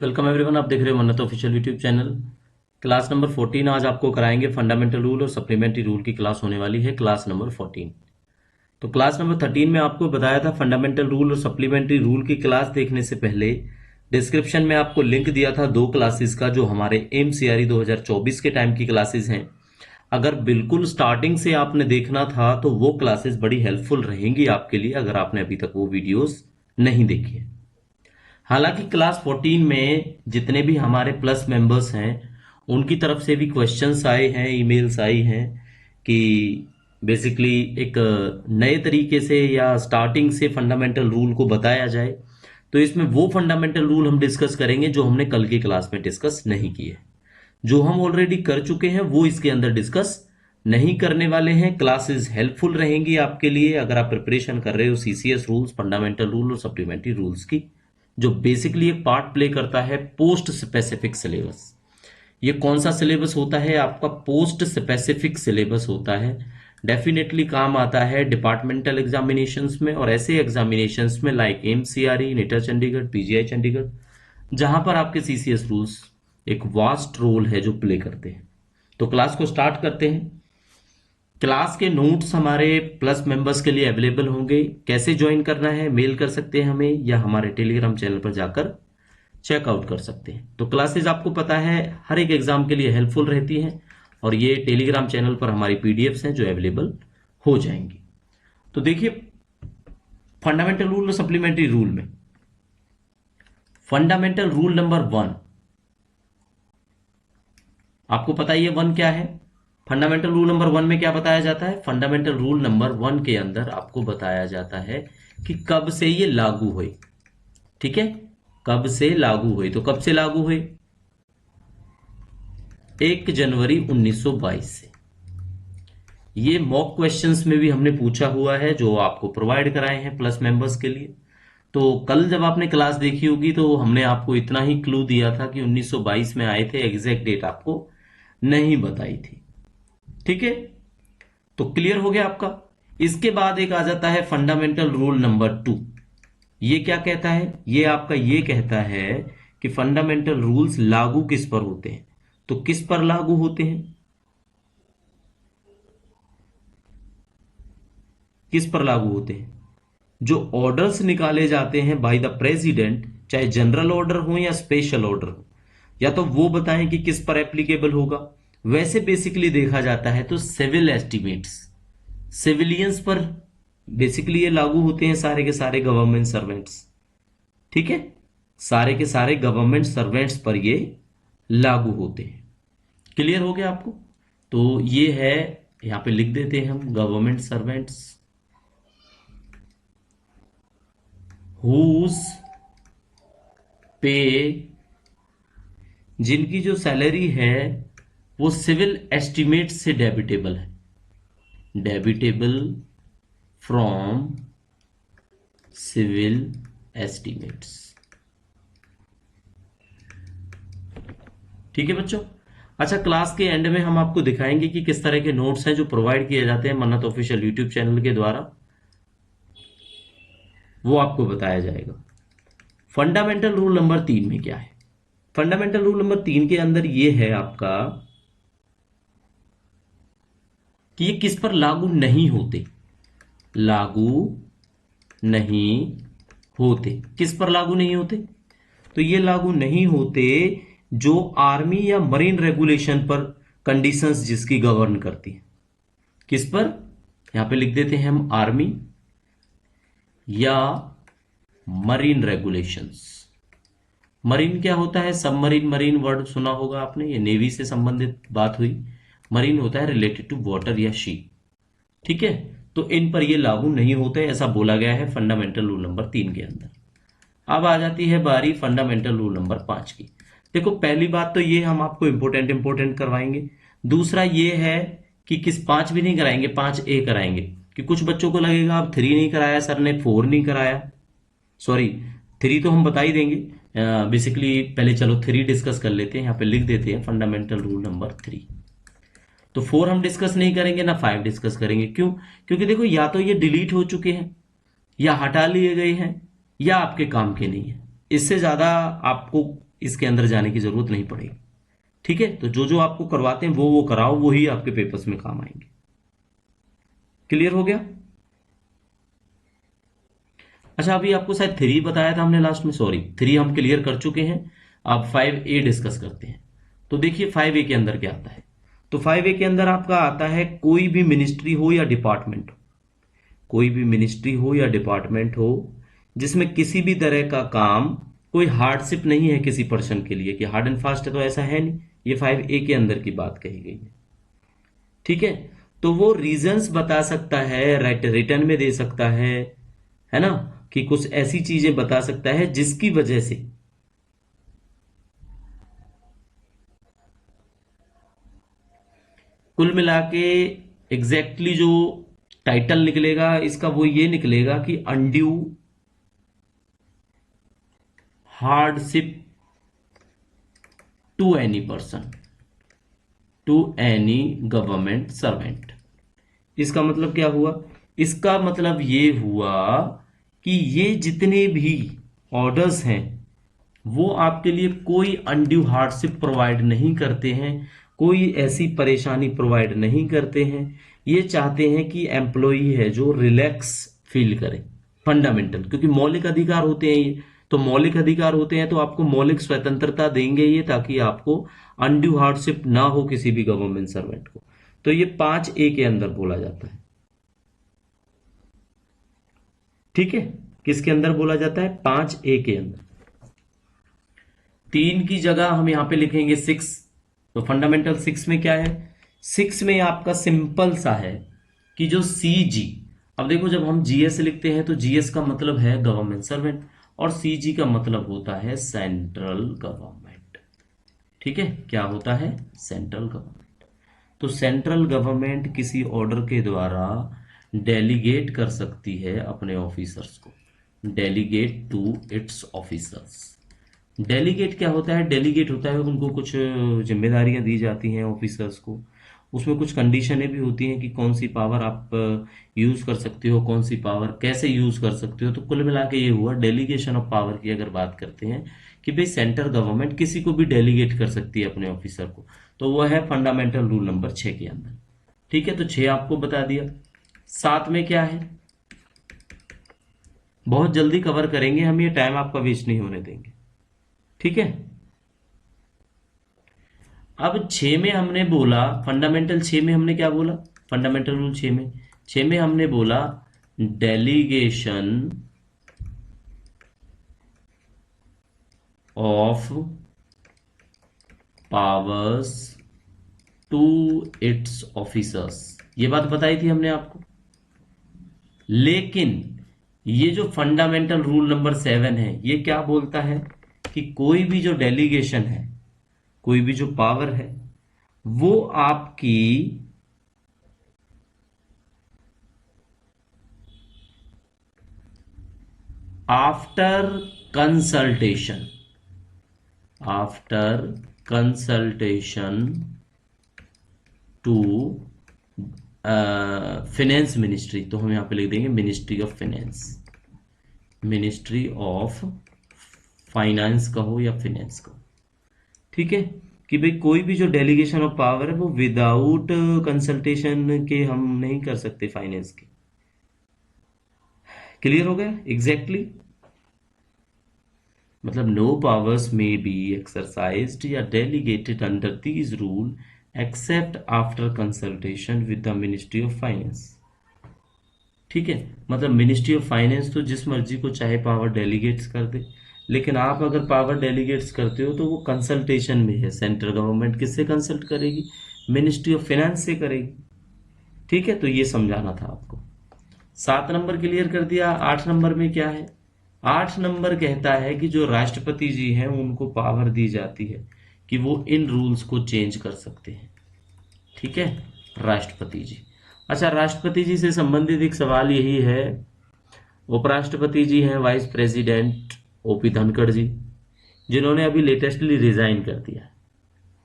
Welcome everyone, आप देख रहे हो मन्नत official YouTube channel. Class number 14 आज आपको कराएंगे। फंडामेंटल रूल और सप्लीमेंट्री रूल की क्लास होने वाली है, क्लास नंबर 14। तो क्लास नंबर 13 में आपको बताया था फंडामेंटल रूल और सप्लीमेंट्री रूल की क्लास देखने से पहले डिस्क्रिप्शन में आपको लिंक दिया था दो क्लासेस का, जो हमारे एमसीआरई 2024 के टाइम की क्लासेस हैं। अगर बिल्कुल स्टार्टिंग से आपने देखना था तो वो क्लासेस बड़ी हेल्पफुल रहेंगी आपके लिए, अगर आपने अभी तक वो वीडियोस नहीं देखी है। हालांकि क्लास 14 में जितने भी हमारे प्लस मेंबर्स हैं उनकी तरफ से भी क्वेश्चंस आए हैं, ईमेल्स आई हैं कि बेसिकली एक नए तरीके से या स्टार्टिंग से फंडामेंटल रूल को बताया जाए। तो इसमें वो फंडामेंटल रूल हम डिस्कस करेंगे जो हमने कल की क्लास में डिस्कस नहीं किए। जो हम ऑलरेडी कर चुके हैं वो इसके अंदर डिस्कस नहीं करने वाले हैं। क्लासेस हेल्पफुल रहेंगी आपके लिए अगर आप प्रिपरेशन कर रहे हो सीसीएस रूल्स, फंडामेंटल रूल और सप्लीमेंट्री रूल्स की, जो बेसिकली एक पार्ट प्ले करता है पोस्ट स्पेसिफिक सिलेबस। ये कौन सा सिलेबस होता है? आपका पोस्ट स्पेसिफिक सिलेबस होता है। डेफिनेटली काम आता है डिपार्टमेंटल एग्जामिनेशंस में और ऐसे एग्जामिनेशंस में लाइक एमसीआरई, नीटा चंडीगढ़, पीजीआई चंडीगढ़, जहां पर आपके सीसीएस रूल्स एक वास्ट रोल है जो प्ले करते हैं। तो क्लास को स्टार्ट करते हैं। क्लास के नोट्स हमारे प्लस मेंबर्स के लिए अवेलेबल होंगे। कैसे ज्वाइन करना है? मेल कर सकते हैं हमें या हमारे टेलीग्राम चैनल पर जाकर चेकआउट कर सकते हैं। तो क्लासेस आपको पता है हर एक एग्जाम के लिए हेल्पफुल रहती हैं और ये टेलीग्राम चैनल पर हमारी पीडीएफ्स हैं जो अवेलेबल हो जाएंगी। तो देखिए, फंडामेंटल रूल और सप्लीमेंट्री रूल में फंडामेंटल रूल नंबर 1 आपको पता ही है। 1 क्या है? फंडामेंटल रूल नंबर 1 में क्या बताया जाता है? फंडामेंटल रूल नंबर 1 के अंदर आपको बताया जाता है कि कब से ये लागू हुए। ठीक है, कब से लागू हुई? तो कब से लागू हुई? 1 जनवरी 1922 से। ये मॉक क्वेश्चंस में भी हमने पूछा हुआ है जो आपको प्रोवाइड कराए हैं प्लस मेंबर्स के लिए। तो कल जब आपने क्लास देखी होगी तो हमने आपको इतना ही क्लू दिया था कि 1922 में आए थे, एग्जैक्ट डेट आपको नहीं बताई थी। ठीक है, तो क्लियर हो गया आपका। इसके बाद एक आ जाता है फंडामेंटल रूल नंबर 2। ये क्या कहता है? ये आपका ये कहता है कि फंडामेंटल रूल्स लागू किस पर होते हैं। तो किस पर लागू होते हैं? किस पर लागू होते हैं? जो ऑर्डर्स निकाले जाते हैं बाय द प्रेसिडेंट, चाहे जनरल ऑर्डर हो या स्पेशल ऑर्डर हो, या तो वो बताएं कि किस पर एप्लीकेबल होगा। वैसे बेसिकली देखा जाता है तो सिविल एस्टिमेट्स, सिविलियंस पर बेसिकली ये लागू होते हैं, सारे के सारे गवर्नमेंट सर्वेंट्स। ठीक है, सारे के सारे गवर्नमेंट सर्वेंट्स पर ये लागू होते हैं। क्लियर हो गया आपको? तो ये है, यहां पे लिख देते हैं हम, गवर्नमेंट सर्वेंट्स हुज पे, जिनकी जो सैलरी है वो सिविल एस्टिमेट से डेबिटेबल है, डेबिटेबल फ्रॉम सिविल एस्टिमेट्स। ठीक है बच्चों। अच्छा, क्लास के एंड में हम आपको दिखाएंगे कि किस तरह के नोट्स हैं जो प्रोवाइड किए जाते हैं मन्नत ऑफिशियल यूट्यूब चैनल के द्वारा, वो आपको बताया जाएगा। फंडामेंटल रूल नंबर 3 में क्या है? फंडामेंटल रूल नंबर 3 के अंदर ये है आपका कि ये किस पर लागू नहीं होते। लागू नहीं होते। किस पर लागू नहीं होते? तो ये लागू नहीं होते जो आर्मी या मरीन रेगुलेशन पर कंडीशंस जिसकी गवर्न करती है। किस पर? यहां पे लिख देते हैं हम, आर्मी या मरीन रेगुलेशंस। मरीन क्या होता है? सबमरीन, मरीन वर्ड सुना होगा आपने, ये नेवी से संबंधित बात हुई। मरीन होता है रिलेटेड टू वाटर या शी। ठीक है, तो इन पर ये लागू नहीं होते, ऐसा बोला गया है फंडामेंटल रूल नंबर 3 के अंदर। अब आ जाती है बारी फंडामेंटल रूल नंबर 5 की। देखो, पहली बात तो ये हम आपको इंपोर्टेंट करवाएंगे। दूसरा ये है कि किस 5 भी नहीं कराएंगे, 5A कराएंगे, कि कुछ बच्चों को लगेगा अब 3 नहीं कराया सर ने, 4 नहीं कराया। सॉरी, 3 तो हम बता ही देंगे। बेसिकली पहले चलो 3 डिस्कस कर लेते हैं। यहाँ पे लिख देते हैं फंडामेंटल रूल नंबर 3। तो 4 हम डिस्कस नहीं करेंगे ना 5 डिस्कस करेंगे। क्यों? क्योंकि देखो, या तो ये डिलीट हो चुके हैं या हटा लिए गए हैं या आपके काम के नहीं है। इससे ज्यादा आपको इसके अंदर जाने की जरूरत नहीं पड़ेगी। ठीक है, तो जो जो आपको करवाते हैं वो कराओ, वही आपके पेपर्स में काम आएंगे। क्लियर हो गया? अच्छा, अभी आपको शायद 3 बताया था हमने लास्ट में, सॉरी 3 हम क्लियर कर चुके हैं। अब 5A डिस्कस करते हैं। तो देखिए 5A के अंदर क्या आता है। तो 5A के अंदर आपका आता है कोई भी मिनिस्ट्री हो या डिपार्टमेंट हो, कोई भी मिनिस्ट्री हो या डिपार्टमेंट हो जिसमें किसी भी तरह का काम, कोई हार्डशिप नहीं है किसी पर्सन के लिए कि हार्ड एंड फास्ट है, तो ऐसा है नहीं। ये 5A के अंदर की बात कही गई है। ठीक है, तो वो रीजंस बता सकता है, रिटर्न में दे सकता है ना, कि कुछ ऐसी चीजें बता सकता है जिसकी वजह से कुल मिला के एग्जैक्टली जो टाइटल निकलेगा इसका वो ये निकलेगा कि undue hardship to any person, to any government servant. इसका मतलब क्या हुआ? इसका मतलब ये हुआ कि ये जितने भी ऑर्डर्स हैं वो आपके लिए कोई अनड्यू हार्डशिप प्रोवाइड नहीं करते हैं, कोई ऐसी परेशानी प्रोवाइड नहीं करते हैं। ये चाहते हैं कि एम्प्लॉई है जो रिलैक्स फील करे। फंडामेंटल, क्योंकि मौलिक अधिकार होते हैं ये, तो मौलिक अधिकार होते हैं तो आपको मौलिक स्वतंत्रता देंगे ये, ताकि आपको अनड्यू हार्डशिप ना हो किसी भी गवर्नमेंट सर्वेंट को। तो ये 5A के अंदर बोला जाता है। ठीक है, किसके अंदर बोला जाता है? 5A के अंदर। 3 की जगह हम यहां पे लिखेंगे 6। तो फंडामेंटल 6 में क्या है? 6 में आपका सिंपल सा है कि जो CG, अब देखो जब हम GS लिखते हैं तो GS का मतलब है गवर्नमेंट सर्वेंट और CG का मतलब होता है सेंट्रल गवर्नमेंट। ठीक है, क्या होता है? Central government. तो सेंट्रल गवर्नमेंट किसी ऑर्डर के द्वारा डेलीगेट कर सकती है अपने ऑफिसर्स को, delegate to its officers. Delegate क्या होता है? डेलीगेट होता है उनको कुछ जिम्मेदारियां दी जाती हैं ऑफिसर्स को, उसमें कुछ कंडीशनें भी होती हैं कि कौन सी पावर आप यूज कर सकते हो, कौन सी पावर कैसे यूज कर सकते हो। तो कुल मिला के ये हुआ डेलीगेशन ऑफ पावर की अगर बात करते हैं कि भाई सेंट्रल गवर्नमेंट किसी को भी डेलीगेट कर सकती है अपने ऑफिसर को, तो वह है फंडामेंटल रूल नंबर 6 के अंदर। ठीक है, तो 6 आपको बता दिया। 7 में क्या है? बहुत जल्दी कवर करेंगे हम, ये टाइम आपका वेस्ट नहीं होने देंगे। ठीक है, अब 6 में हमने बोला, फंडामेंटल 6 में हमने क्या बोला? फंडामेंटल रूल 6 में हमने बोला delegation of powers to its officers, ये बात बताई थी हमने आपको। लेकिन ये जो फंडामेंटल रूल नंबर 7 है ये क्या बोलता है कि कोई भी जो डेलीगेशन है, कोई भी जो पावर है, वो आपकी after consultation, after consultation to finance ministry, तो हम यहां पे लिख देंगे ministry of finance, ministry of finance का हो या फिनेंस का हो। ठीक है, कि भाई कोई भी जो डेलीगेशन ऑफ पावर है वो विदाउट कंसल्टेशन के हम नहीं कर सकते फाइनेंस के। क्लियर हो गया? एग्जैक्टली मतलब no powers may be exercised या delegated under these rule except after consultation with the ministry of finance. ठीक है, मतलब मिनिस्ट्री ऑफ फाइनेंस तो जिस मर्जी को चाहे पावर डेलीगेट्स कर दे, लेकिन आप अगर पावर डेलीगेट्स करते हो तो वो कंसल्टेशन में है। सेंट्रल गवर्नमेंट किससे कंसल्ट करेगी? मिनिस्ट्री ऑफ फाइनेंस से करेगी। ठीक है, तो ये समझाना था आपको। 7 नंबर क्लियर कर दिया। 8 नंबर में क्या है? 8 नंबर कहता है कि जो राष्ट्रपति जी हैं उनको पावर दी जाती है कि वो इन रूल्स को चेंज कर सकते हैं। ठीक है, राष्ट्रपति जी। अच्छा, राष्ट्रपति जी से संबंधित एक सवाल यही है, उपराष्ट्रपति जी हैं वाइस प्रेसिडेंट ओपी धनखड़ जी, जिन्होंने अभी लेटेस्टली रिजाइन कर दिया।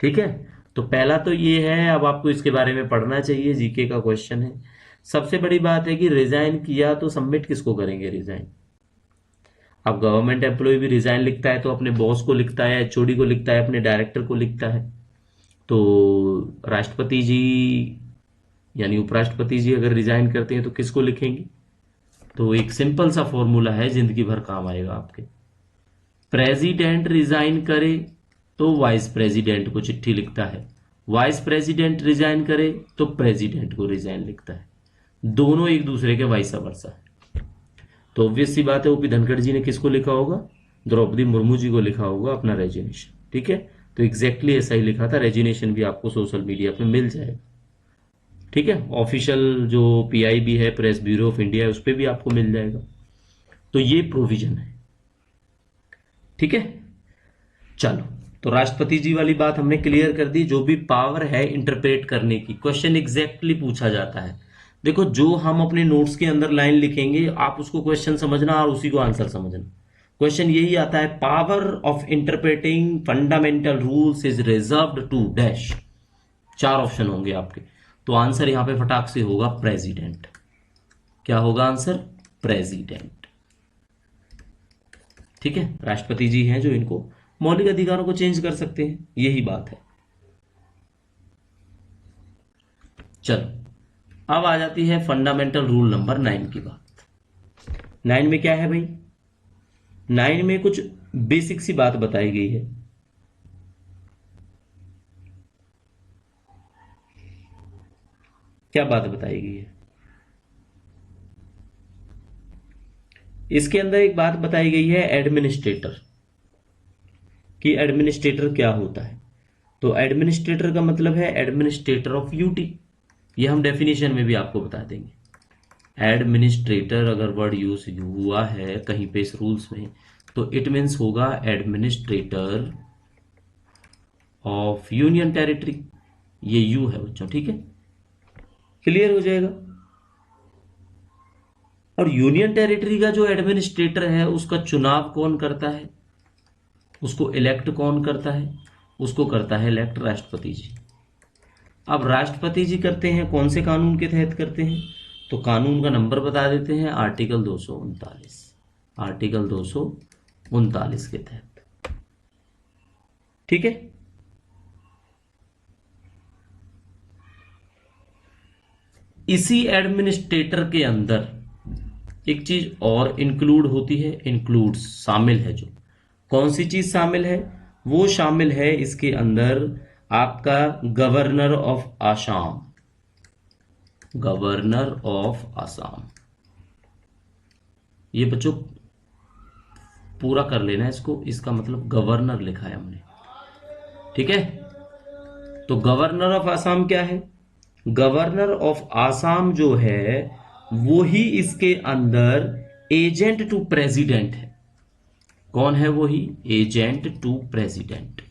ठीक है, तो पहला तो ये है, अब आपको इसके बारे में पढ़ना चाहिए, जीके का क्वेश्चन है। सबसे बड़ी बात है कि रिजाइन किया तो सबमिट किसको करेंगे रिजाइन? अब गवर्नमेंट एम्प्लॉय भी रिजाइन लिखता है तो अपने बॉस को लिखता है, एचओडी को लिखता है, अपने डायरेक्टर को लिखता है। तो राष्ट्रपति जी यानी उपराष्ट्रपति जी अगर रिजाइन करते हैं तो किसको लिखेंगे? तो एक सिंपल सा फॉर्मूला है, जिंदगी भर काम आएगा आपके। प्रेसिडेंट रिजाइन करे तो वाइस प्रेसिडेंट को चिट्ठी लिखता है, वाइस प्रेसिडेंट रिजाइन करे तो प्रेसिडेंट को रिजाइन लिखता है, दोनों एक दूसरे के वाइस वर्सा है। तो ऑब्वियस सी बात है, ओपी धनखड़ जी ने किसको लिखा होगा? द्रौपदी मुर्मू जी को लिखा होगा अपना रेजिग्नेशन। ठीक है, तो एग्जैक्टली ऐसा ही लिखा था। रेजिग्नेशन भी आपको सोशल मीडिया पे मिल जाएगा। ठीक है, ऑफिशियल जो पीआईबी है, प्रेस ब्यूरो ऑफ इंडिया है, उस पर भी आपको मिल जाएगा। तो ये प्रोविजन है। ठीक है, चलो, तो राष्ट्रपति जी वाली बात हमने क्लियर कर दी। जो भी पावर है इंटरप्रेट करने की, क्वेश्चन एग्जैक्टली पूछा जाता है। देखो, जो हम अपने नोट्स के अंदर लाइन लिखेंगे, आप उसको क्वेश्चन समझना और उसी को आंसर समझना। क्वेश्चन यही आता है, power of interpreting fundamental rules is reserved to dash. 4 option होंगे आपके, तो आंसर यहां पे फटाक से होगा प्रेसिडेंट। क्या होगा आंसर? प्रेसिडेंट। ठीक है, राष्ट्रपति जी हैं जो इनको मौलिक अधिकारों को चेंज कर सकते हैं, यही बात है। चलो, अब आ जाती है फंडामेंटल रूल नंबर 9 की बात। 9 में क्या है भाई? 9 में कुछ बेसिक सी बात बताई गई है। क्या बात बताई गई है? इसके अंदर एक बात बताई गई है एडमिनिस्ट्रेटर कि एडमिनिस्ट्रेटर क्या होता है। तो एडमिनिस्ट्रेटर का मतलब है एडमिनिस्ट्रेटर ऑफ यूटी। ये हम डेफिनेशन में भी आपको बता देंगे। एडमिनिस्ट्रेटर अगर वर्ड यूज हुआ है कहीं पे इस रूल्स में, तो इट मीन्स होगा एडमिनिस्ट्रेटर ऑफ यूनियन टेरिटरी। ये यू है बच्चों, ठीक है, क्लियर हो जाएगा। और यूनियन टेरिटरी का जो एडमिनिस्ट्रेटर है उसका चुनाव कौन करता है, उसको इलेक्ट कौन करता है? उसको करता है इलेक्ट राष्ट्रपति जी। अब राष्ट्रपति जी करते हैं कौन से कानून के तहत करते हैं? तो कानून का नंबर बता देते हैं, आर्टिकल 239। आर्टिकल 239 के तहत। ठीक है, इसी एडमिनिस्ट्रेटर के अंदर एक चीज और इंक्लूड होती है, इंक्लूड शामिल है। जो कौन सी चीज शामिल है? वो शामिल है इसके अंदर आपका governor of Assam. Governor of Assam, ये बच्चों पूरा कर लेना इसको, इसका मतलब गवर्नर लिखा है हमने। ठीक है, तो गवर्नर ऑफ आसाम क्या है? गवर्नर ऑफ आसाम जो है वो ही इसके अंदर एजेंट टू प्रेसिडेंट है। कौन है वो ही? Agent to president.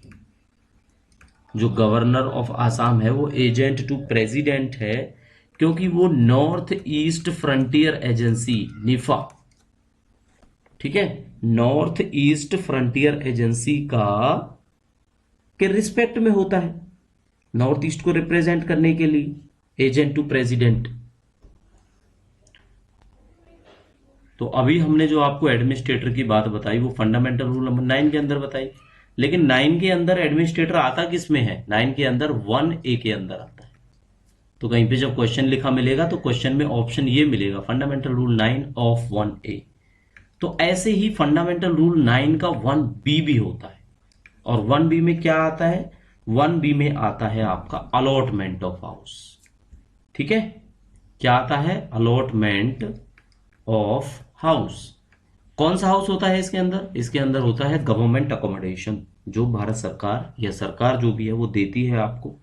जो गवर्नर ऑफ आसाम है वो एजेंट टू प्रेसिडेंट है, क्योंकि वो नॉर्थ ईस्ट फ्रंटियर एजेंसी निफा, ठीक है, नॉर्थ ईस्ट फ्रंटियर एजेंसी का के रिस्पेक्ट में होता है, नॉर्थ ईस्ट को रिप्रेजेंट करने के लिए एजेंट टू प्रेसिडेंट। तो अभी हमने जो आपको एडमिनिस्ट्रेटर की बात बताई वो फंडामेंटल रूल नंबर 9 के अंदर बताई, लेकिन 9 के अंदर एडमिनिस्ट्रेटर आता किस में है? 9 के अंदर 1A के अंदर आता है। तो कहीं पे जब क्वेश्चन लिखा मिलेगा तो क्वेश्चन में ऑप्शन ये मिलेगा, फंडामेंटल रूल 9 ऑफ 1A। तो ऐसे ही फंडामेंटल रूल 9 का 1B भी होता है। और 1B में क्या आता है? 1B में आता है आपका अलॉटमेंट ऑफ हाउस। ठीक है, क्या आता है? Allotment of house. कौन सा हाउस होता है इसके अंदर? इसके अंदर होता है गवर्नमेंट अकोमोडेशन, जो भारत सरकार या सरकार जो भी है वो देती है आपको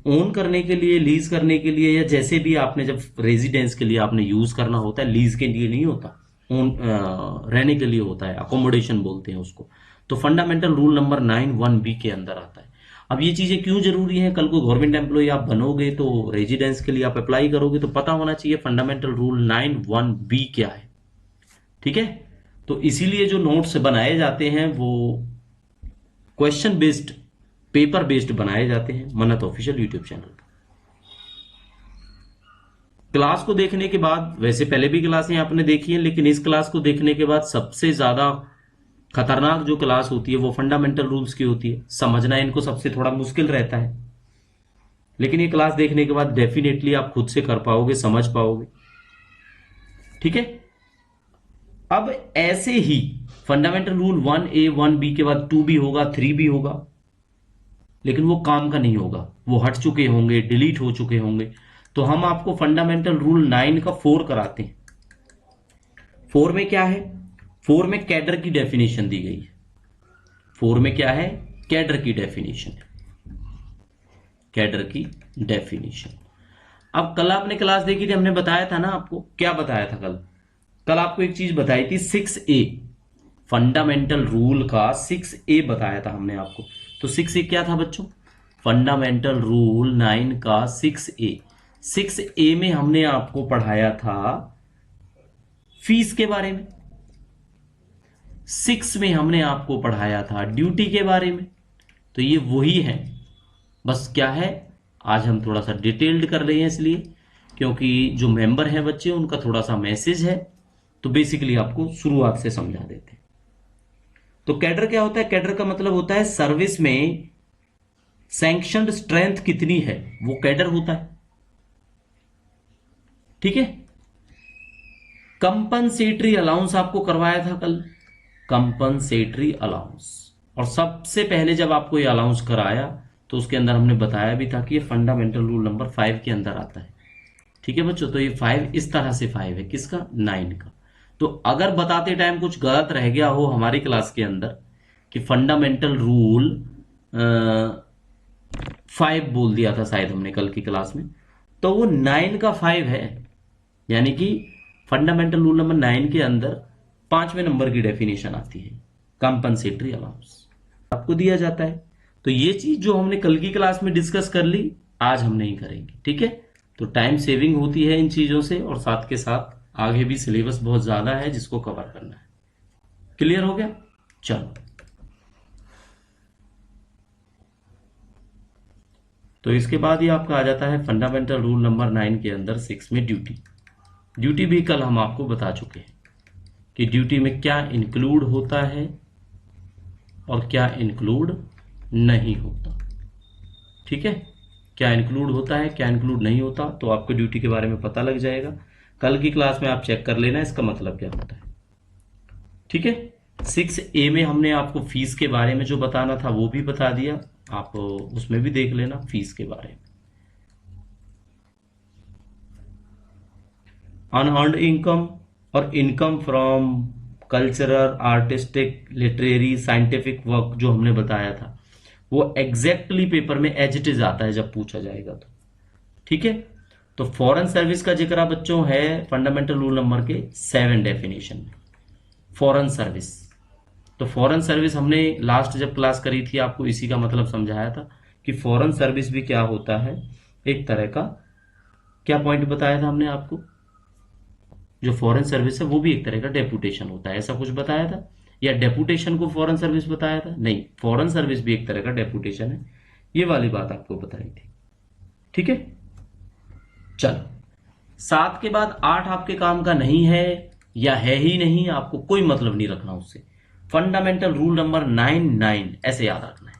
ओन करने के लिए, लीज करने के लिए, या जैसे भी आपने जब रेजिडेंस के लिए आपने यूज करना होता है, लीज के लिए नहीं होता, ओन रहने के लिए होता है, अकोमोडेशन बोलते हैं उसको। तो फंडामेंटल रूल नंबर 9 1B के अंदर आता है। अब ये चीजें क्यों जरूरी हैं? कल को गवर्नमेंट एम्प्लॉय आप बनोगे तो रेजिडेंस के लिए आप अप्लाई करोगे तो पता होना चाहिए फंडामेंटल रूल 9 1B क्या है। ठीक है, तो इसीलिए जो नोट्स बनाए जाते हैं वो क्वेश्चन बेस्ड, पेपर बेस्ड बनाए जाते हैं मन्नत ऑफिशियल यूट्यूब चैनल पर। क्लास को देखने के बाद, वैसे पहले भी क्लासें आपने देखी है, लेकिन इस क्लास को देखने के बाद सबसे ज्यादा खतरनाक जो क्लास होती है वो फंडामेंटल रूल्स की होती है। समझना इनको सबसे थोड़ा मुश्किल रहता है, लेकिन ये क्लास देखने के बाद डेफिनेटली आप खुद से कर पाओगे, समझ पाओगे। ठीक है। अब ऐसे ही फंडामेंटल रूल 1A 1B के बाद 2B होगा, 3B होगा, लेकिन वो काम का नहीं होगा, वो हट चुके होंगे, डिलीट हो चुके होंगे। तो हम आपको फंडामेंटल रूल 9 का 4 कराते हैं। 4 में क्या है? 4 में कैडर की डेफिनेशन दी गई है। 4 में क्या है? कैडर की डेफिनेशन है, कैडर की डेफिनेशन। अब कल आपने क्लास देखी थी, हमने बताया था ना आपको, क्या बताया था कल? कल आपको एक चीज बताई थी, 6A फंडामेंटल रूल का 6A बताया था हमने आपको। तो 6A क्या था बच्चों? फंडामेंटल रूल 9 का 6A। 6A में हमने आपको पढ़ाया था फीस के बारे में, 6 में हमने आपको पढ़ाया था ड्यूटी के बारे में। तो ये वही है, बस क्या है, आज हम थोड़ा सा डिटेल्ड कर रहे हैं, इसलिए क्योंकि जो मेंबर हैं बच्चे उनका थोड़ा सा मैसेज है, तो बेसिकली आपको शुरुआत से समझा देते हैं। तो कैडर क्या होता है? कैडर का मतलब होता है सर्विस में सैंक्शनड स्ट्रेंथ कितनी है, वो कैडर होता है। ठीक है। कंपनसेटरी अलाउंस आपको करवाया था कल, कंपनसेटरी अलाउंस। और सबसे पहले जब आपको ये अलाउंस कराया तो उसके अंदर हमने बताया भी था कि ये फंडामेंटल रूल नंबर 5 के अंदर आता है। ठीक है बच्चों, तो ये 5 इस तरह से 5 है, किसका? 9 का। तो अगर बताते टाइम कुछ गलत रह गया हो हमारी क्लास के अंदर कि फंडामेंटल रूल 5 बोल दिया था शायद हमने कल की क्लास में, तो वो 9 का 5 है। यानी कि फंडामेंटल रूल नंबर 9 के अंदर 5वें नंबर की डेफिनेशन आती है, कंपनसेटरी अलाउंस आपको दिया जाता है। तो ये चीज जो हमने कल की क्लास में डिस्कस कर ली, आज हम नहीं करेंगे। ठीक है। तो टाइम सेविंग होती है इन चीजों से, और साथ के साथ आगे भी सिलेबस बहुत ज्यादा है जिसको कवर करना है। क्लियर हो गया? चलो, तो इसके बाद ही आपका आ जाता है फंडामेंटल रूल नंबर 9 के अंदर 6 में ड्यूटी। ड्यूटी भी कल हम आपको बता चुके हैं कि ड्यूटी में क्या इंक्लूड होता है और क्या इंक्लूड नहीं होता। ठीक है। क्या इंक्लूड होता है, क्या इंक्लूड नहीं होता, तो आपको ड्यूटी के बारे में पता लग जाएगा। कल की क्लास में आप चेक कर लेना इसका मतलब क्या होता है। ठीक है। 6A में हमने आपको फीस के बारे में जो बताना था वो भी बता दिया, आप उसमें भी देख लेना फीस के बारे में। अनअर्न्ड इनकम और income from cultural, artistic, literary, scientific work जो हमने बताया था वो एग्जैक्टली पेपर में एज इट इज आता है जब पूछा जाएगा तो। ठीक है। तो फॉरेन सर्विस का जिक्र बच्चों है फंडामेंटल रूल नंबर के 7 डेफिनेशन में। फॉरेन सर्विस, तो फॉरेन सर्विस हमने लास्ट जब क्लास करी थी आपको इसी का मतलब समझाया था कि फॉरेन सर्विस भी क्या होता है, एक तरह का, क्या पॉइंट बताया था हमने आपको? जो फॉरेन सर्विस है वो भी एक तरह का डेपुटेशन होता है, ऐसा कुछ बताया था? या डेपुटेशन को फॉरेन सर्विस बताया था? नहीं, फॉरेन सर्विस भी एक तरह का डेपुटेशन है, ये वाली बात आपको बताई थी। ठीक है। चलो, 7 के बाद 8 आपके काम का नहीं है या है ही नहीं, आपको कोई मतलब नहीं रखना उससे। फंडामेंटल रूल नंबर 9 ऐसे याद रखना है,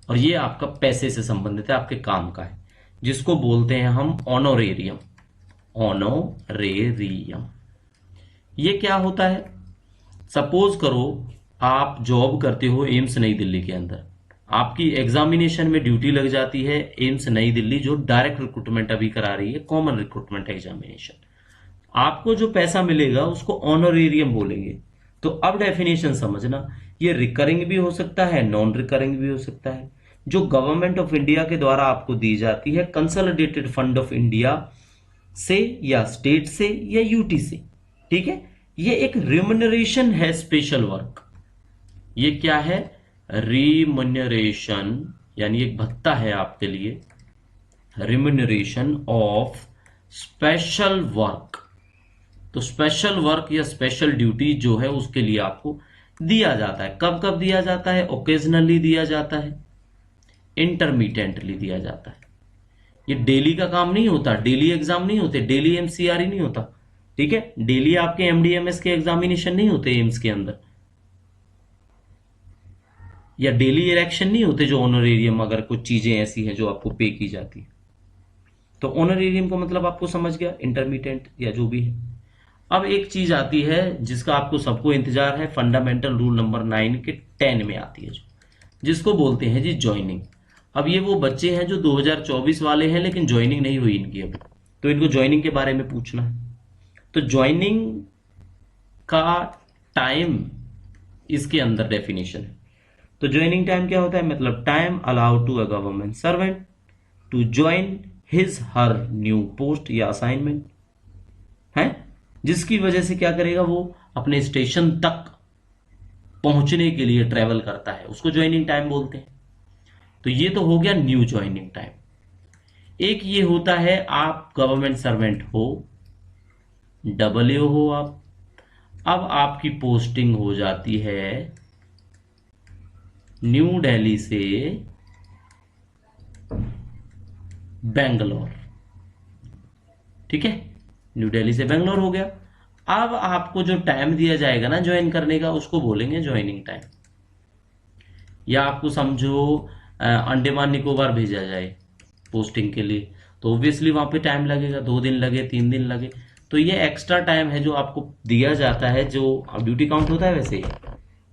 और ये आपका पैसे से संबंधित है, आपके काम का है, जिसको बोलते हैं हम ऑनोरेरियम। ऑनोरेरियम ये क्या होता है? सपोज करो आप जॉब करते हो एम्स नई दिल्ली के अंदर, आपकी एग्जामिनेशन में ड्यूटी लग जाती है एम्स नई दिल्ली, जो डायरेक्ट रिक्रूटमेंट अभी करा रही है, कॉमन रिक्रूटमेंट एग्जामिनेशन। आपको जो पैसा मिलेगा उसको ऑनोरेरियम बोलेंगे। तो अब डेफिनेशन समझना, ये रिकरिंग भी हो सकता है, नॉन रिकरिंग भी हो सकता है, जो गवर्नमेंट ऑफ इंडिया के द्वारा आपको दी जाती है, कंसोलिडेटेड फंड ऑफ इंडिया से या स्टेट से या यूटी से। ठीक है। ये एक रिम्यूनरेशन है, स्पेशल वर्क। ये क्या है? रिम्यूनरेशन, यानी एक भत्ता है आपके लिए, रिम्यूनरेशन ऑफ स्पेशल वर्क। तो स्पेशल वर्क या स्पेशल ड्यूटी जो है उसके लिए आपको दिया जाता है। कब कब दिया जाता है? ओकेजनली दिया जाता है, इंटरमीडिएटली दिया जाता है। ये डेली का काम नहीं होता, डेली एग्जाम नहीं होते, डेली एमसीआर ही नहीं होता, ठीक है, डेली आपके एमडीएमएस के एग्जामिनेशन नहीं होते एम्स के अंदर, या डेली इलेक्शन नहीं होते जो ऑनरेरियम, अगर कुछ चीजें ऐसी हैं जो आपको पे की जाती है। तो ऑनरेरियम को मतलब आपको समझ गया, इंटरमीडिएट या जो भी है। अब एक चीज आती है जिसका आपको सबको इंतजार है, फंडामेंटल रूल नंबर 9 के 10 में आती है, जो जिसको बोलते हैं जी ज्वाइनिंग। अब ये वो बच्चे हैं जो 2024 वाले हैं लेकिन ज्वाइनिंग नहीं हुई इनकी अभी, तो इनको ज्वाइनिंग के बारे में पूछना है। तो ज्वाइनिंग का टाइम इसके अंदर डेफिनेशन है। तो ज्वाइनिंग टाइम क्या होता है, मतलब time allowed to a government servant to join his her new post या असाइनमेंट है, जिसकी वजह से क्या करेगा, वो अपने स्टेशन तक पहुंचने के लिए ट्रेवल करता है, उसको ज्वाइनिंग टाइम बोलते हैं। तो ये तो हो गया न्यू ज्वाइनिंग टाइम। एक ये होता है आप गवर्नमेंट सर्वेंट हो, डबलयू हो आप, अब आपकी पोस्टिंग हो जाती है न्यू दिल्ली से बेंगलोर, ठीक है, न्यू दिल्ली से बेंगलोर हो गया। अब आपको जो टाइम दिया जाएगा ना ज्वाइन करने का, उसको बोलेंगे ज्वाइनिंग टाइम। या आपको समझो अंडमान निकोबार भेजा जाए पोस्टिंग के लिए, तो ऑब्वियसली वहां पे टाइम लगेगा, 2 दिन लगे, 3 दिन लगे, तो ये एक्स्ट्रा टाइम है जो आपको दिया जाता है, जो ड्यूटी काउंट होता है वैसे ही।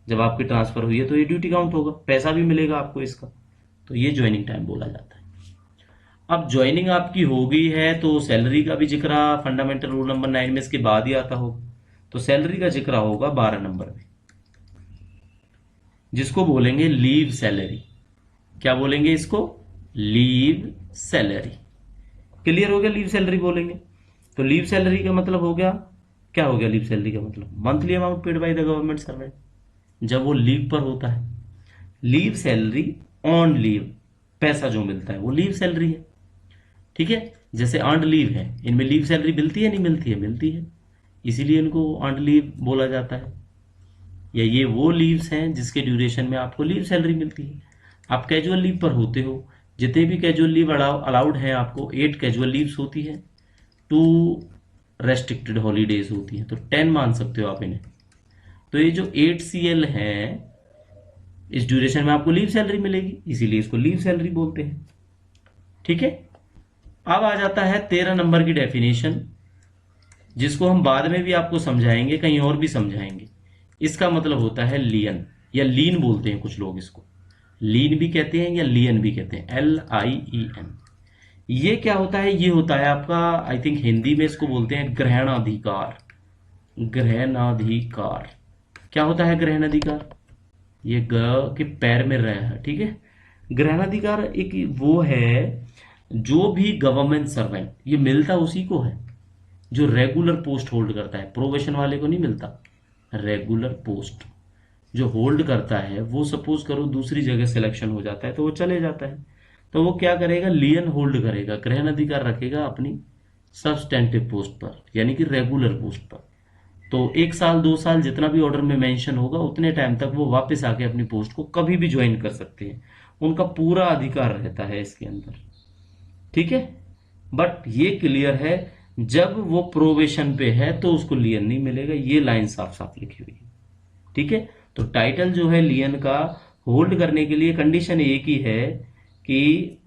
जब आपकी ट्रांसफर हुई है तो ये ड्यूटी काउंट होगा, पैसा भी मिलेगा आपको इसका, तो ये ज्वाइनिंग टाइम बोला जाता है। अब ज्वाइनिंग आपकी हो गई है तो सैलरी का भी जिक्र फंडामेंटल रूल नंबर 9 में इसके बाद ही आता होगा, तो सैलरी का जिक्र होगा 12 नंबर में, जिसको बोलेंगे लीव सैलरी। क्या बोलेंगे इसको, लीव सैलरी। क्लियर हो गया, लीव सैलरी बोलेंगे। तो लीव सैलरी का मतलब हो गया, क्या हो गया लीव सैलरी का मतलब, monthly amount paid by the government servant जब वो लीव पर होता है। लीव सैलरी ऑन लीव, पैसा जो मिलता है वो लीव सैलरी है, ठीक है। जैसे अर्नड लीव है, इनमें लीव सैलरी मिलती है नहीं मिलती है, मिलती है, इसीलिए इनको अर्नड लीव बोला जाता है। या ये वो लीव्स हैं जिसके ड्यूरेशन में आपको लीव सैलरी मिलती है। आप कैजुअल लीव पर होते हो, जितने भी कैजुअल लीव अलाउड हैं आपको, 8 कैजुअल लीव्स होती है, 2 रेस्ट्रिक्टेड हॉलीडेज होती हैं, तो 10 मान सकते हो आप इन्हें। तो ये जो 8 CL हैं, इस ड्यूरेशन में आपको लीव सैलरी मिलेगी, इसीलिए इसको लीव सैलरी बोलते हैं, ठीक है। अब आ जाता है 13 नंबर की डेफिनेशन, जिसको हम बाद में भी आपको समझाएंगे, कहीं और भी समझाएंगे। इसका मतलब होता है लियन, या लीन बोलते हैं कुछ लोग इसको, लीन भी कहते हैं या लियन भी कहते हैं, LIEN। ये क्या होता है, ये होता है आपका, आई थिंक हिंदी में इसको बोलते हैं ग्रहणाधिकार। ग्रहणाधिकार क्या होता है, ग्रहणाधिकार, ये ग के पैर में रह है, ठीक है। ग्रहणाधिकार एक वो है, जो भी गवर्नमेंट सर्वेंट, ये मिलता उसी को है जो रेगुलर पोस्ट होल्ड करता है, प्रोबेशन वाले को नहीं मिलता। रेगुलर पोस्ट जो होल्ड करता है वो, सपोज करो दूसरी जगह सिलेक्शन हो जाता है तो वो चले जाता है, तो वो क्या करेगा, लियन होल्ड करेगा, ग्रहण अधिकार रखेगा अपनी सब्सटेंटिव पोस्ट पर, यानी कि रेगुलर पोस्ट पर। तो 1 साल 2 साल जितना भी ऑर्डर में मेंशन होगा, उतने टाइम तक वो वापस आके अपनी पोस्ट को कभी भी ज्वाइन कर सकते हैं, उनका पूरा अधिकार रहता है इसके अंदर, ठीक है। बट ये क्लियर है, जब वो प्रोबेशन पे है तो उसको लियन नहीं मिलेगा, ये लाइन साफ साफ लिखी हुई है, ठीक है। तो टाइटल जो है लियन का होल्ड करने के लिए कंडीशन एक ही है कि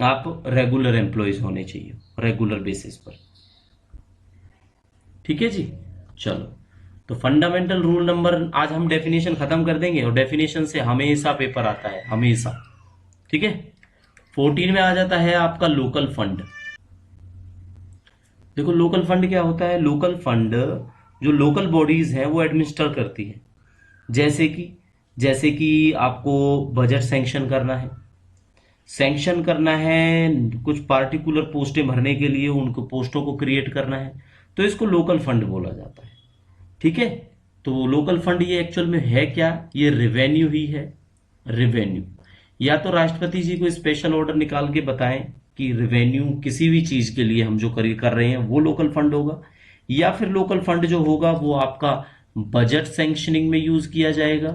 आप रेगुलर एम्प्लॉयज होने चाहिए, रेगुलर बेसिस पर, ठीक है जी। चलो, तो फंडामेंटल रूल नंबर, आज हम डेफिनेशन खत्म कर देंगे, और डेफिनेशन से हमेशा पेपर आता है, हमेशा, ठीक है। 14 में आ जाता है आपका लोकल फंड। देखो लोकल फंड क्या होता है, लोकल फंड जो लोकल बॉडीज हैं वो एडमिनिस्टर करती है। जैसे कि आपको बजट सैंक्शन करना है, कुछ पार्टिकुलर पोस्टें भरने के लिए उनको पोस्टों को क्रिएट करना है, तो इसको लोकल फंड बोला जाता है, ठीक है। तो लोकल फंड ये एक्चुअल में है क्या, ये रेवेन्यू ही है, रेवेन्यू। या तो राष्ट्रपति जी को स्पेशल ऑर्डर निकाल के बताएं कि रेवेन्यू किसी भी चीज के लिए हम जो कर रहे हैं वो लोकल फंड होगा, या फिर लोकल फंड जो होगा वो आपका बजट सैंक्शनिंग में यूज किया जाएगा,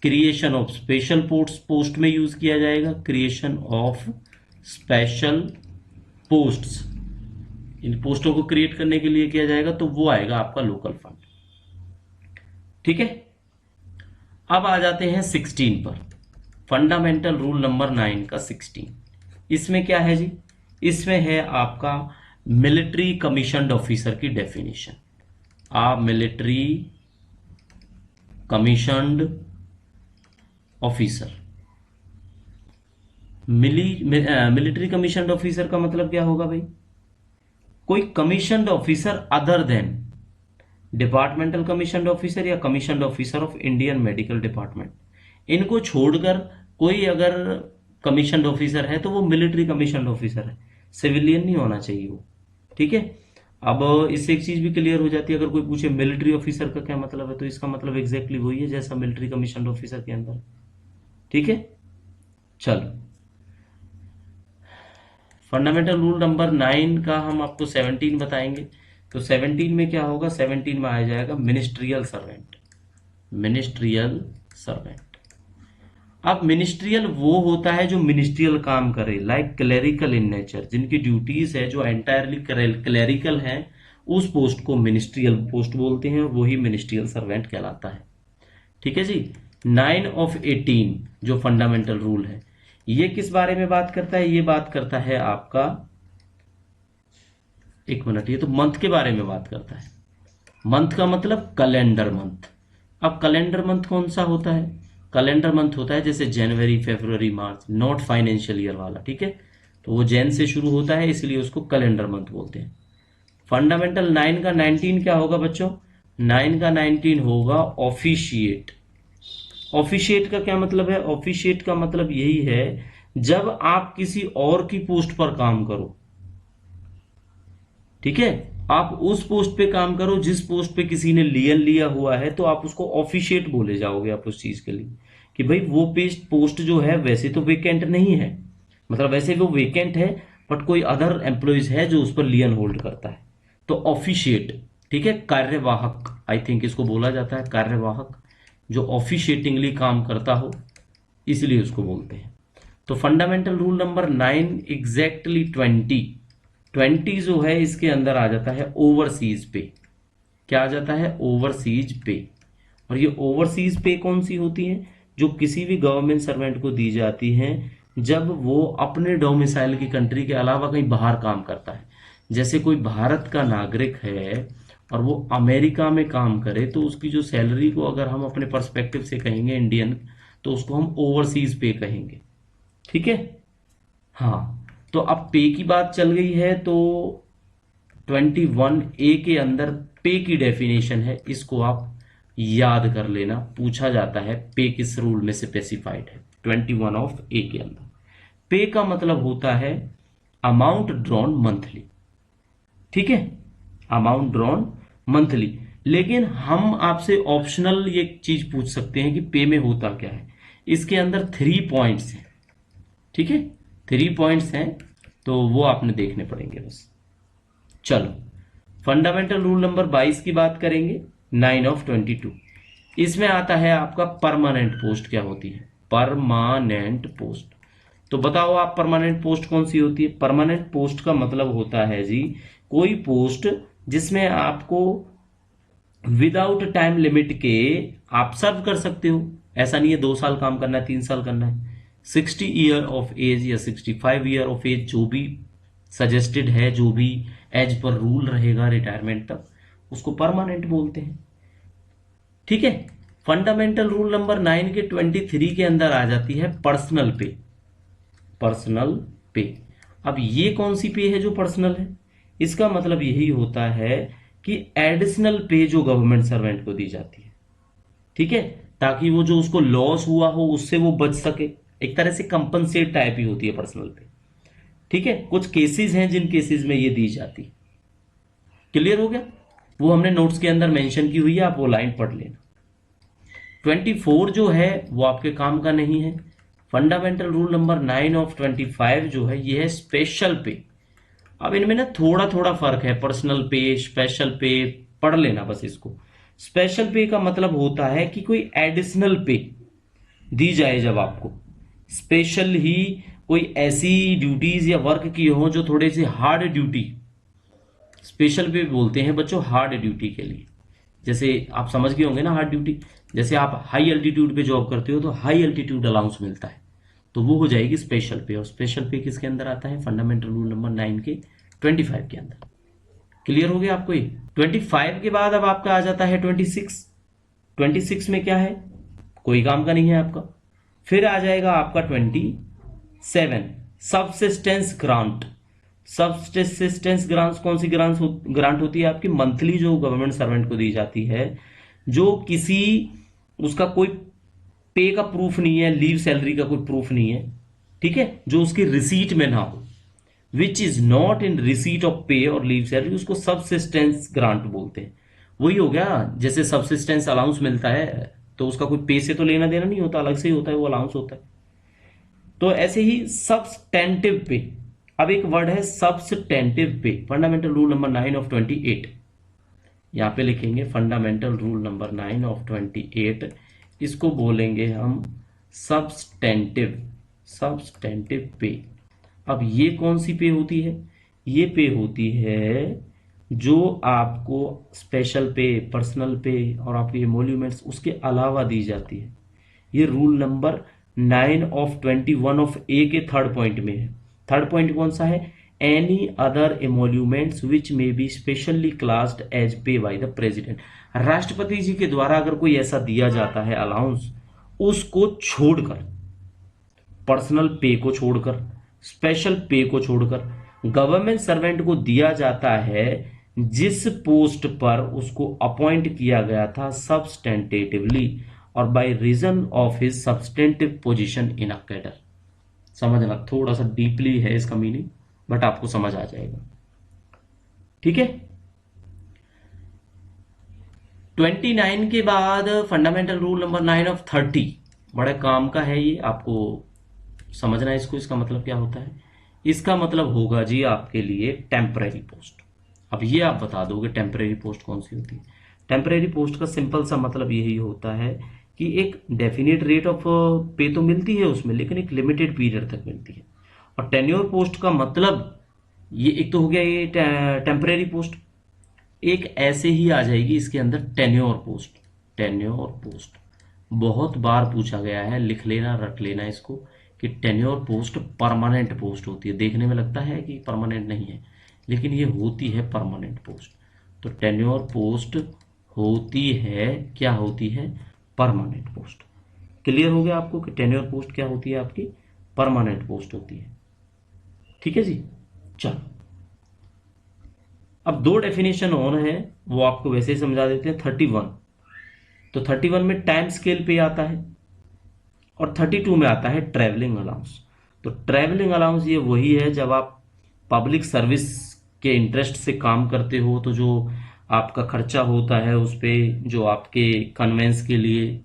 क्रिएशन ऑफ स्पेशल पोस्ट में यूज किया जाएगा, क्रिएशन ऑफ स्पेशल पोस्ट्स, इन पोस्टों को क्रिएट करने के लिए किया जाएगा, तो वो आएगा आपका लोकल फंड। ठीक है, अब आ जाते हैं 16 पर, फंडामेंटल रूल नंबर 9 का 16। इसमें क्या है जी, इसमें है आपका मिलिट्री कमीशन्ड ऑफिसर की डेफिनेशन। आप military commissioned officer, military commissioned officer का मतलब क्या होगा भाई, कोई commissioned officer other than departmental commissioned officer या commissioned officer of Indian medical department, इनको छोड़कर कोई अगर कमीशन्ड ऑफिसर है तो वो मिलिट्री कमीशन्ड ऑफिसर है, सिविलियन नहीं होना चाहिए वो। ठीक है, अब इससे एक चीज भी क्लियर हो जाती है, अगर कोई पूछे मिलिट्री ऑफिसर का क्या मतलब है, तो इसका मतलब एग्जैक्टली वही है जैसा मिलिट्री कमीशन्ड ऑफिसर के अंदर। ठीक है, चलो फंडामेंटल रूल नंबर 9 का हम आपको 17 बताएंगे। तो 17 में क्या होगा, 17 में आ जाएगा मिनिस्ट्रियल सर्वेंट, मिनिस्ट्रियल सर्वेंट। अब मिनिस्ट्रियल वो होता है जो मिनिस्ट्रियल काम करे, लाइक क्लेरिकल इन नेचर, जिनकी ड्यूटीज है जो एंटायरली क्लेरिकल है, उस पोस्ट को मिनिस्ट्रियल पोस्ट बोलते हैं, वही मिनिस्ट्रियल सर्वेंट कहलाता है। ठीक है जी, 9 ऑफ 18 जो फंडामेंटल रूल है, ये किस बारे में बात करता है, ये बात करता है आपका, एक मिनट, ये तो मंथ के बारे में बात करता है। मंथ का मतलब कैलेंडर मंथ। अब कैलेंडर मंथ कौन सा होता है, कैलेंडर मंथ होता है जैसे जनवरी, फरवरी, मार्च, नॉट फाइनेंशियल ईयर वाला। ठीक है, तो वो जैन से शुरू होता है, इसलिए उसको कैलेंडर मंथ बोलते हैं। फंडामेंटल 9 का 19 क्या होगा बच्चों, 9 का 19 होगा ऑफिशिएट। ऑफिशिएट का क्या मतलब है, ऑफिशिएट का मतलब यही है जब आप किसी और की पोस्ट पर काम करो। ठीक है, आप उस पोस्ट पे काम करो जिस पोस्ट पे किसी ने लिया हुआ है, तो आप उसको ऑफिशिएट बोले जाओगे आप उस चीज के लिए, कि भाई वो पोस्ट जो है वैसे तो वेकेंट नहीं है, मतलब वैसे वो वेकेंट है बट कोई अदर एम्प्लॉइज है जो उस पर लियन होल्ड करता है, तो ऑफिशिएट। ठीक है, कार्यवाहक आई थिंक इसको बोला जाता है, कार्यवाहक जो ऑफिशिएटिंगली काम करता हो, इसलिए उसको बोलते हैं। तो फंडामेंटल रूल नंबर 9 एग्जैक्टली 20 जो है इसके अंदर आ जाता है ओवरसीज पे। क्या आ जाता है, ओवरसीज पे। और ये ओवरसीज पे कौन सी होती है, जो किसी भी गवर्नमेंट सर्वेंट को दी जाती है जब वो अपने डोमिसाइल की कंट्री के अलावा कहीं बाहर काम करता है। जैसे कोई भारत का नागरिक है और वो अमेरिका में काम करे, तो उसकी जो सैलरी को अगर हम अपने पर्सपेक्टिव से कहेंगे इंडियन, तो उसको हम ओवरसीज पे कहेंगे। ठीक है, हाँ, तो अब पे की बात चल गई है, तो 21A के अंदर पे की डेफिनेशन है, इसको आप याद कर लेना, पूछा जाता है पे किस रूल में स्पेसिफाइड है। 21 ऑफ ए के अंदर पे का मतलब होता है अमाउंट ड्रॉन मंथली। ठीक है, अमाउंट ड्रॉन मंथली। लेकिन हम आपसे ऑप्शनल ये चीज पूछ सकते हैं कि पे में होता क्या है। इसके अंदर 3 पॉइंट्स हैं। ठीक है, 3 पॉइंट्स हैं, तो वो आपने देखने पड़ेंगे बस। चलो फंडामेंटल रूल नंबर 22 की बात करेंगे, 9 ऑफ 22। इसमें आता है आपका परमानेंट पोस्ट क्या होती है, परमानेंट पोस्ट। तो बताओ आप परमानेंट पोस्ट कौन सी होती है। परमानेंट पोस्ट का मतलब होता है जी कोई पोस्ट जिसमें आपको विदाउट टाइम लिमिट के आप सर्व कर सकते हो। ऐसा नहीं है 2 साल काम करना है, 3 साल करना है। 60 ईयर ऑफ एज या 65 ईयर ऑफ एज जो भी सजेस्टेड है, जो भी एज पर रूल रहेगा रिटायरमेंट तक, उसको परमानेंट बोलते हैं। ठीक है, फंडामेंटल रूल नंबर 9 के 23 के अंदर आ जाती है पर्सनल पे। पर्सनल पे, अब ये कौन सी पे है जो पर्सनल है, इसका मतलब यही होता है कि एडिशनल पे जो गवर्नमेंट सर्वेंट को दी जाती है। ठीक है, ताकि वो जो उसको लॉस हुआ हो उससे वो बच सके, एक तरह से कंपनसेट टाइप ही होती है पर्सनल पे। ठीक है, कुछ केसेस हैं जिन केसेस में ये दी जाती। क्लियर हो गया, वो हमने नोट्स के अंदर मेंशन की हुई है, आप वो लाइन पढ़ लेना। 24 जो है वो आपके काम का नहीं है। फंडामेंटल रूल नंबर 9 ऑफ 25 जो है ये है स्पेशल पे। अब इनमें ना थोड़ा थोड़ा फर्क है, पर्सनल पे, स्पेशल पे, पढ़ लेना बस इसको। स्पेशल पे का मतलब होता है कि कोई एडिशनल पे दी जाए जब आपको, स्पेशल ही कोई ऐसी ड्यूटीज या वर्क की हो जो थोड़े से हार्ड ड्यूटी, स्पेशल पे बोलते हैं बच्चों हार्ड ड्यूटी के लिए। जैसे आप समझ गए होंगे ना हार्ड ड्यूटी, जैसे आप हाई एल्टीट्यूड पे जॉब करते हो तो हाई एल्टीट्यूड अलाउंस मिलता है, तो वो हो जाएगी स्पेशल पे। और स्पेशल पे किसके अंदर आता है? फंडामेंटल रूल नंबर 9 के 25 के अंदर। क्लियर हो गया आपको ये? 25 के बाद अब आपका आ जाता है 26। 26 में क्या है? कोई काम का नहीं है आपका। फिर आ जाएगा आपका 27, सबसिस्टेंस ग्रांट। सबसिस्टेंस ग्रांट्स कौन सी ग्रांट होती है आपकी? मंथली जो गवर्नमेंट सर्वेंट को दी जाती है, जो किसी उसका कोई पे का प्रूफ नहीं है, लीव सैलरी का कोई प्रूफ नहीं है, ठीक है, जो उसकी रिसीट में ना हो, which is not in receipt of पे और लीव सैलरी, उसको सबसिस्टेंस ग्रांट बोलते हैं। वही हो गया, जैसे सबसिस्टेंस अलाउंस मिलता है तो उसका कोई पे से तो लेना देना नहीं होता, अलग से ही होता है, वो अलाउंस होता है। तो ऐसे ही सब्सटेंटिव पे, अब एक वर्ड है सब्सटेंटिव पे, फंडामेंटल रूल नंबर 9 ऑफ 28, यहां पे लिखेंगे फंडामेंटल रूल नंबर 9 ऑफ 28, इसको बोलेंगे हम सब्सटेंटिव, सब्सटेंटिव पे। अब ये कौन सी पे होती है? ये पे होती है जो आपको स्पेशल पे, पर्सनल पे और आपके एमोल्यूमेंट्स उसके अलावा दी जाती है। ये रूल नंबर 9 ऑफ 21 ऑफ ए के थर्ड पॉइंट में है। थर्ड पॉइंट कौन सा है? एनी अदर एमोल्यूमेंट्स विच में बी स्पेशली क्लास्ड एज पे बाय द प्रेसिडेंट। राष्ट्रपति जी के द्वारा अगर कोई ऐसा दिया जाता है अलाउंस, उसको छोड़कर, पर्सनल पे को छोड़कर, स्पेशल पे को छोड़कर, गवर्नमेंट सर्वेंट को दिया जाता है जिस पोस्ट पर उसको अपॉइंट किया गया था सब्सटेंटेटिवली और by reason of his substantive position in a cadre. समझना, थोड़ा सा डीपली है इसका मीनिंग, बट आपको समझ आ जाएगा, ठीक है। 29 के बाद फंडामेंटल रूल नंबर 9 ऑफ 30, बड़े काम का है ये, आपको समझना है इसको। इसका मतलब क्या होता है? इसका मतलब होगा जी आपके लिए टेम्परेरी पोस्ट। अब ये आप बता दोगे टेम्परेरी पोस्ट कौन सी होती है। टेम्परेरी पोस्ट का सिंपल सा मतलब यही होता है कि एक डेफिनेट रेट ऑफ पे तो मिलती है उसमें, लेकिन एक लिमिटेड पीरियड तक मिलती है। और टेन्योर पोस्ट का मतलब ये एक तो हो गया ये टेम्परेरी पोस्ट, एक ऐसे ही आ जाएगी इसके अंदर टेन्योर पोस्ट। टेन्योर पोस्ट बहुत बार पूछा गया है, लिख लेना, रट लेना इसको, कि टेन्योर पोस्ट परमानेंट पोस्ट होती है। देखने में लगता है कि परमानेंट नहीं है, लेकिन ये होती है परमानेंट पोस्ट। तो टेन्योर पोस्ट होती है, क्या होती है? Permanent post. क्लियर हो गया आपको कि टेन्योर पोस्ट क्या होती है? आपकी परमानेंट पोस्ट होती है, ठीक है जी। चलो, अब दो डेफिनेशन और है, वो आपको वैसे ही समझा देते हैं। 31, तो 31 में टाइम स्केल पे आता है और 32 में आता है ट्रैवलिंग अलाउंस। तो ट्रैवलिंग अलाउंस ये वही है जब आप पब्लिक सर्विस के इंटरेस्ट से काम करते हो, तो जो आपका खर्चा होता है उस पर जो आपके कन्वेंस के लिए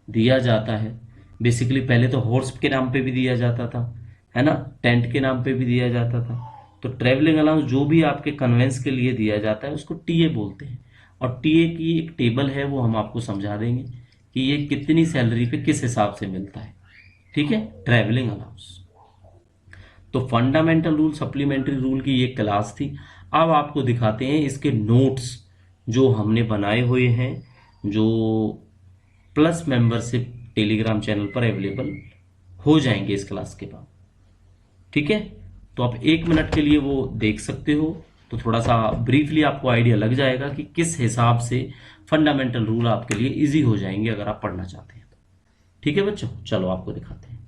दिया जाता है। बेसिकली पहले तो हॉर्स के नाम पे भी दिया जाता था, है ना, टेंट के नाम पे भी दिया जाता था। तो ट्रैवलिंग अलाउंस जो भी आपके कन्वेंस के लिए दिया जाता है उसको टीए बोलते हैं। और टीए की एक टेबल है, वो हम आपको समझा देंगे कि ये कितनी सैलरी पे किस हिसाब से मिलता है, ठीक है, ट्रैवलिंग अलाउंस। तो फंडामेंटल रूल सप्लीमेंट्री रूल की ये क्लास थी। अब आपको दिखाते हैं इसके नोट्स जो हमने बनाए हुए हैं, जो प्लस मेंबरशिप टेलीग्राम चैनल पर अवेलेबल हो जाएंगे इस क्लास के बाद, ठीक है। तो आप 1 मिनट के लिए वो देख सकते हो, तो थोड़ा सा ब्रीफली आपको आइडिया लग जाएगा कि किस हिसाब से फंडामेंटल रूल आपके लिए इजी हो जाएंगे अगर आप पढ़ना चाहते हैं तो, ठीक है बच्चों। चलो आपको दिखाते हैं।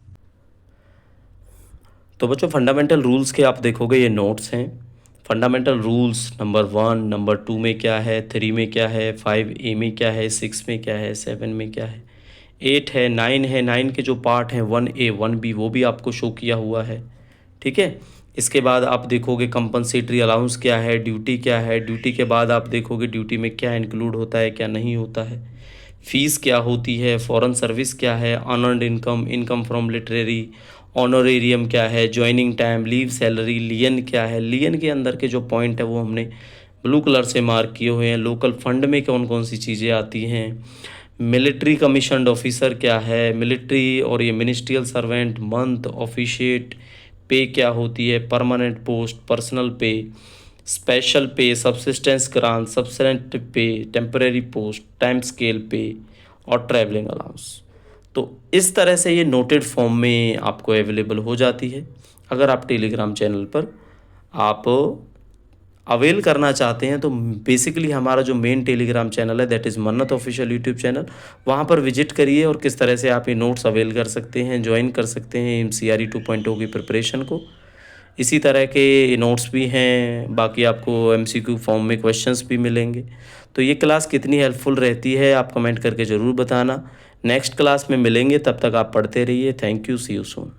तो बच्चों फंडामेंटल रूल्स के आप देखोगे ये नोट्स हैं। फंडामेंटल रूल्स नंबर 1, नंबर 2 में क्या है, 3 में क्या है, 5A में क्या है, 6 में क्या है, 7 में क्या है, 8 है, 9 है। 9 के जो पार्ट हैं 1A 1B वो भी आपको शो किया हुआ है, ठीक है। इसके बाद आप देखोगे कंपनसेटरी अलाउंस क्या है, ड्यूटी क्या है, ड्यूटी के बाद आप देखोगे ड्यूटी में क्या इंक्लूड होता है क्या नहीं होता है, फीस क्या होती है, फॉरेन सर्विस क्या है, earned income, income from literary, honorarium क्या है, ज्वाइनिंग टाइम, लीव सैलरी, लियन क्या है। लियन के अंदर के जो पॉइंट है वो हमने ब्लू कलर से मार्क किए हुए हैं। लोकल फंड में कौन कौन सी चीज़ें आती हैं, मिलिट्री कमीशन्ड ऑफिसर क्या है, मिलिट्री और ये मिनिस्ट्रियल सर्वेंट, मंथ, ऑफिशिएट, पे क्या होती है, परमानेंट पोस्ट, पर्सनल पे, स्पेशल पे, सब्सिस्टेंस ग्रांट, सब्सिडेंट पे, टेम्परेरी पोस्ट, टाइम स्केल पे और ट्रैवलिंग अलाउंस। तो इस तरह से ये नोटेड फॉर्म में आपको अवेलेबल हो जाती है। अगर आप टेलीग्राम चैनल पर आप अवेल करना चाहते हैं तो बेसिकली हमारा जो मेन टेलीग्राम चैनल है दैट इज़ मन्नत ऑफिशियल यूट्यूब चैनल, वहाँ पर विजिट करिए और किस तरह से आप ये नोट्स अवेल कर सकते हैं, ज्वाइन कर सकते हैं MCRE 2.0 की प्रिपरेशन को। इसी तरह के नोट्स भी हैं, बाकी आपको MCQ फॉर्म में क्वेश्चंस भी मिलेंगे। तो ये क्लास कितनी हेल्पफुल रहती है आप कमेंट करके ज़रूर बताना। नेक्स्ट क्लास में मिलेंगे, तब तक आप पढ़ते रहिए। Thank you, see you soon.